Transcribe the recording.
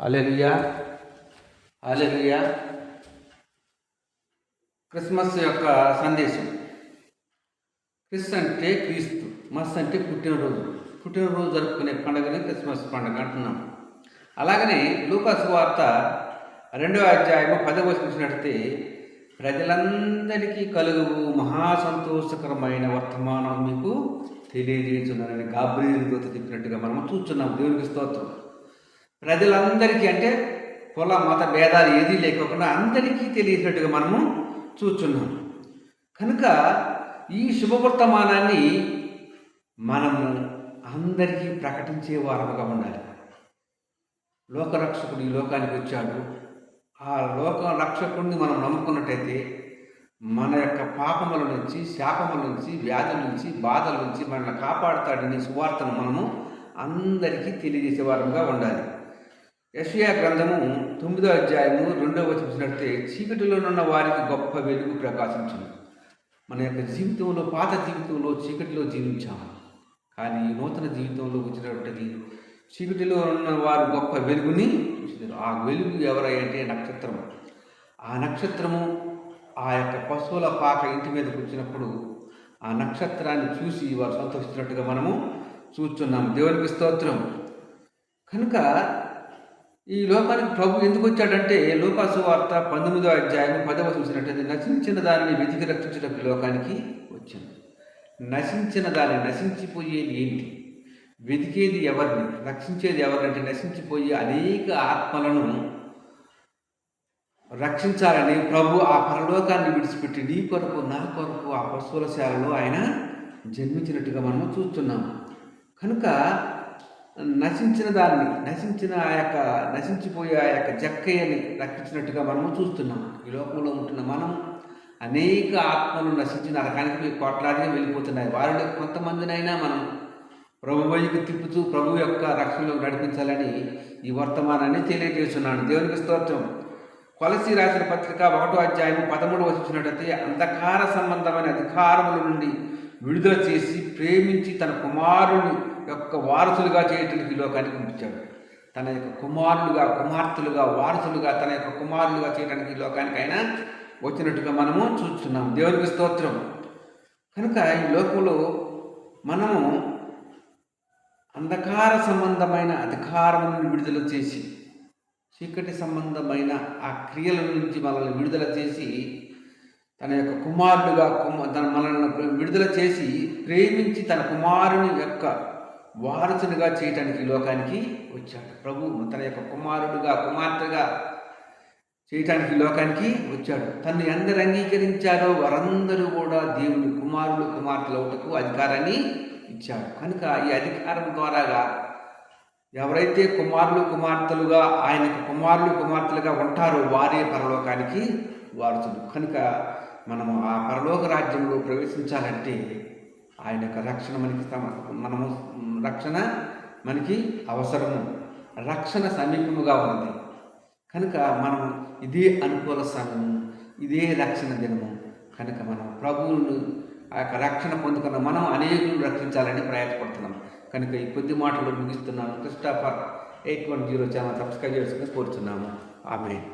హల్లెలూయా, హల్లెలూయా. Christmas యొక్క సందేశం. Chris అంటే క్రీస్తు, మస్ అంటే పుట్టినరోజు. పుట్టినరోజు జరుపుకునే పండుగని క్రిస్మస్ పండుగ అంటున్నాం. అలాగనే లూకా సువార్త 2వ అధ్యాయము 10వ వచనం చూసినట్లయితే, ప్రజలందరికీ కలుగు మహా సంతోషకరమైన వర్తమానం మీకు తెలియజేస్తున్నారని గాబ్రియేలు దూత చెప్పినట్టుగా మనం చూస్తున్నాం. దేవునికి స్తోత్రం. ప్రజలందరికీ అంటే కుల మత భేదాలు ఏదీ లేకుండా అందరికీ తెలియనట్టుగా మనము చూస్తున్నాం. కనుక ఈ శుభవర్తమానాన్ని మనము అందరికీ ప్రకటించే వారముగా ఉండాలి. లోకరక్షకుడు ఈ లోకానికి వచ్చాడు. ఆ లోక రక్షకుడిని మనం నమ్ముకున్నట్టయితే మన యొక్క పాపముల నుంచి, శాపముల నుంచి, వ్యాధుల నుంచి, బాధల నుంచి మనల్ని కాపాడుతాడని సువార్తను మనము అందరికీ తెలియజేసే వారంగా ఉండాలి. యెషయా గ్రంథము 9వ అధ్యాయము 2వ వచనం చూసినట్లయితే, చీకటిలోనున్న వారికి గొప్ప వెలుగు ప్రకాశించింది. మన యొక్క జీవితంలో, పాత జీవితంలో చీకటిలో జీవించాము. కానీ ఈ నూతన జీవితంలో వచ్చినప్పటికీ చీకటిలో ఉన్న వారు గొప్ప వెలుగుని చూసినారు. ఆ వెలుగు ఎవరంటే నక్షత్రము. ఆ నక్షత్రము ఆ యొక్క పశువుల పాక ఇంటి మీద కూర్చున్నప్పుడు ఆ నక్షత్రాన్ని చూసి వారు సంతోషించినట్టుగా మనము చూస్తున్నాము. దేవునికి స్తోత్రం. కనుక ఈ లోకానికి ప్రభు ఎందుకు వచ్చాడంటే, లూకా సువార్త 19వ అధ్యాయం 10వ చూసినట్టయితే, నశించిన దానిని వెతికి రక్షించడానికి లోకానికి వచ్చింది. నశించిన దాన్ని, నశించిపోయేది ఏంటి, వెతికేది ఎవరిని, రక్షించేది ఎవరినంటే నశించిపోయే అనేక ఆత్మలను రక్షించాలని ప్రభు ఆ పరలోకాన్ని విడిచిపెట్టి నీ కొరకు, నా కొరకు ఆ పశువుల శాలలో ఆయన జన్మించినట్టుగా మనము చూస్తున్నాం. కనుక నశించిన దాన్ని, నశించిపోయే ఆ యొక్క జక్కయ్యని రక్షించినట్టుగా మనము చూస్తున్నాం. ఈ లోకంలో ఉంటున్న మనం అనేక ఆత్మలు నశించి నరకానికి కోట్లాదిగా వెళ్ళిపోతున్నాయి. వారిలో కొంతమందినైనా మనం ప్రభు వైపు తిప్పుతూ ప్రభు యొక్క రక్షణలో నడిపించాలని ఈ వర్తమానాన్ని తెలియజేస్తున్నాను. దేవునికి స్తోత్రం. కొలసీ రాసిన పత్రిక 1వ అధ్యాయం 13వ వచనం చూసినట్లయితే, అంధకార సంబంధమైన అధికారముల నుండి విడుదల చేసి ప్రేమించి తన కుమారుని యొక్క వారసులుగా చేయటానికి ఈ లోకానికి పంపించాడు. తన యొక్క కుమారులుగా, కుమార్తెలుగా, వారసులుగా, తన యొక్క కుమారులుగా చేయడానికి ఈ లోకానికి ఆయన వచ్చినట్టుగా మనము చూస్తున్నాం. దేవునికి స్తోత్రం. కనుక ఈ లోకంలో మనము అంధకార సంబంధమైన అధికారములను విడుదల చేసి, చీకటి సంబంధమైన ఆ క్రియల నుంచి మనల్ని విడుదల చేసి, తన యొక్క కుమారుడుగా మనల్ని విడుదల చేసి ప్రేమించి తన కుమారుని యొక్క వారసునిగా చేయటానికి ఈ లోకానికి వచ్చాడు. ప్రభు తన యొక్క కుమారుడుగా, కుమార్తెగా చేయటానికి ఈ లోకానికి వచ్చాడు. తన్ని అందరు అంగీకరించారో వారందరూ కూడా దేవుని కుమారుడు, కుమార్తెలు అవుటకు అధికారాన్ని ఇచ్చాడు. కనుక ఈ అధికారం ద్వారాగా ఎవరైతే కుమారులు, కుమార్తెలుగా ఆయనకు కుమారులు, కుమార్తెలుగా ఉంటారో వారే పరలోకానికి వారసులు. కనుక మనము ఆ పరలోక రాజ్యంలో ప్రవేశించాలంటే ఆయన యొక్క రక్షణ మనకి అవసరము. రక్షణ సమీపముగా ఉన్నది. కనుక మనం ఇదే అనుకూల సమయము, ఇదే రక్షణ దినము. కనుక మనం ప్రభువును ఆ యొక్క రక్షణ పొందుకున్న మనం అనేకులను రక్షించాలని ప్రయాసపడుతున్నాం. కనుక ఈ కొద్ది మాటలు ముగిస్తున్నాను. క్రిస్టోఫర్ 810 ఛానల్ సబ్స్క్రైబ్ చేసుకుని కోరుతున్నాము. ఆమేన్.